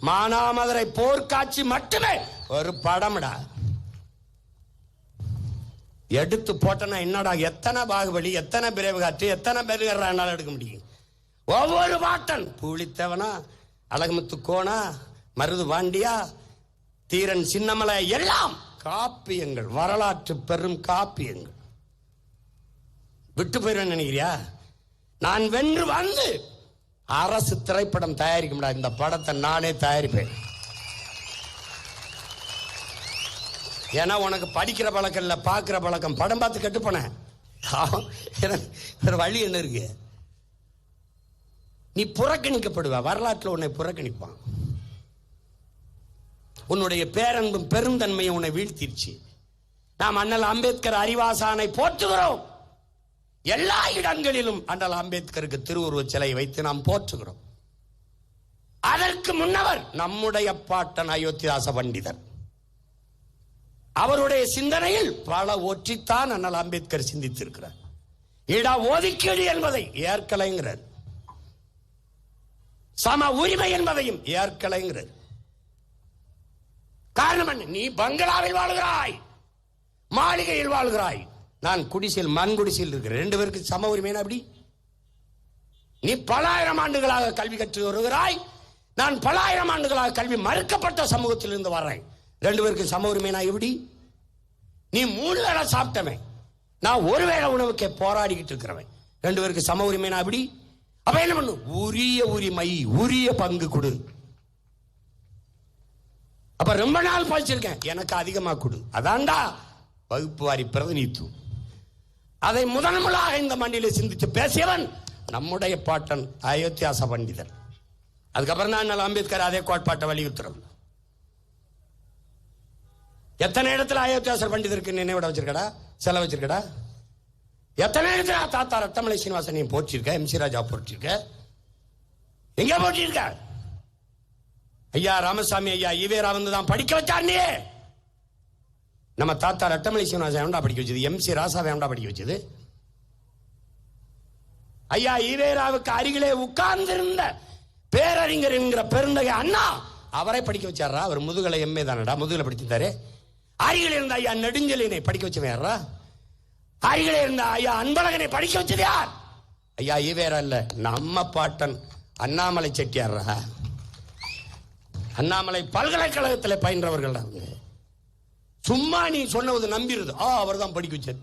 மானாமதுரை போர்க்காட்சி மட்டுமே ஒரு படம்டா. எடுத்து போட்டனா என்னடா, எத்தனை பாகுபலி, எத்தனை பிரேவகாற்று, எத்தனை பேர் எடுக்க முடியும்? ஒவ்வொரு பாட்டன் பூலித்தேவனா, அழகுமுத்து கோனா, மருது பாண்டியா, தீரன் சின்னமலை எல்லாம் காப்பியங்கள், வரலாற்று பெரும் காப்பியங்கள். விட்டு போயிருவேன் நினைக்கிறியா? நான் வென்று வந்து அரசு திரைப்படம் தயாரிக்க முடியாது. இந்த படத்தை நானே தயாரிப்பேன். ஏன்னா உனக்கு படிக்கிற பழக்கம் இல்லை, பார்க்கிற பழக்கம். படம் பார்த்து கெட்டு போனேன். வழி என்ன இருக்கு? நீ புறக்கணிக்கப்படுவ. வரலாற்றில் உன்னை புறக்கணிப்பான். உன்னுடைய பேரன்பும் பெருந்தன்மையை உன்னை வீழ்த்திருச்சு. நாம் அண்ணல் அம்பேத்கர் அறிவாசானை போற்றுகிறோம். எல்லா இடங்களிலும் அண்ணல் அம்பேத்கருக்கு திருவுருவச் சிலை வைத்து நாம் போற்றுகிறோம். அதற்கு முன்னவர் நம்முடைய பாட்டன் அயோத்திதாச பண்டிதர். அவருடைய சிந்தனையில் பல ஒற்றித்தான் அண்ணல் அம்பேத்கர் சிந்தித்திருக்கிறார். இட ஒதுக்கீடு என்பதை ஏற்கலைங்கிறார். சம உரிமை என்பதையும் ஏற்கலைங்கிறார். காரணம் என்ன? நீ பங்களாவில் வாழ்கிறாய், மாளிகையில் வாழ்கிறாய், நான் குடிசையில் மண் குடிசையில் இருக்கிறேன். ரெண்டு பேருக்கு சம உரிமை அப்படி? நீ பல ஆயிரம் ஆண்டுகளாக கல்வி கற்று வருகிறாய், நான் பல ஆயிரம் ஆண்டுகளாக கல்வி மறுக்கப்பட்ட சமூகத்தில் இருந்து வர்றேன். ரெண்டு பேருக்கு சம உரிமை எப்படி? நீ 3 வேளை சாப்பிட்டவன், நான் ஒரு வேளை உணவுக்கே போராடிக்கிட்டு இருக்கிறவன். ரெண்டு பேருக்கு சம உரிமை எப்படி? அப்ப என்ன பண்ணு? உரிய உரிமை, உரிய பங்கு கொடு. அப்ப ரொம்ப நாள் படிச்சிருக்கேன், எனக்கு அதிகமா கொடு. அதான்டா வகுப்பு வாரி பிரதிநிதித்துவம். அதை முதன்முதலாக இந்த மண்ணிலே சிந்தித்து பேசியவன் நம்முடைய பாட்டன் அயோத்தியாச பண்டிதர். அதுக்கப்புறம் தான் அம்பேத்கர் அதே கோட்பாட்டை வலியுறுத்துறோம். எத்தனை இடத்துல அயோத்தியாசர் பண்டிதருக்கு நினைவிட வச்சிருக்கடா, செலவு வச்சிருக்கடா? எத்தனை இடத்துல தாத்தா ரத்தமலை சீனிவாசனையும் போற்றிருக்க, எம் சி ராஜா போற்றிருக்க, எங்க போற்றிருக்க? ஐயா ராமசாமி ஐயா ஈவேரா வந்து தான் படிக்க வச்சார். நம்ம தாத்தா ரத்தமலை சீனிவாசன் எவன்டா படிக்க வச்சது? எம் சி ராசாவை எவன்டா படிக்க வச்சது? ஐயா ஈவேராவுக்கு அருகிலே உட்கார்ந்திருந்த பேரறிஞர் என்கிற பெருந்தகை அண்ணா அவரை படிக்க வச்சாரா? அவர் முதுகலை எம்ஏ தானடா, முதுகலை படிச்சிருந்தாரு. அருகில் இருந்த ஐயா நெடுஞ்செலியனை படிக்க வச்சவன் யாரா? அருகிலே இருந்த ஐயா அன்பழகனை படிக்க வச்சது யார்? ஐயா ஈவேரா இல்ல, நம்ம பாட்டன் அண்ணாமலை செட்டியாரா. அண்ணாமலை பல்கலைக்கழகத்தில் பயின்றவர்கள். சும்மா நீ சொன்னது நம்பிருது. அவர் தான் படிக்க வச்சார்.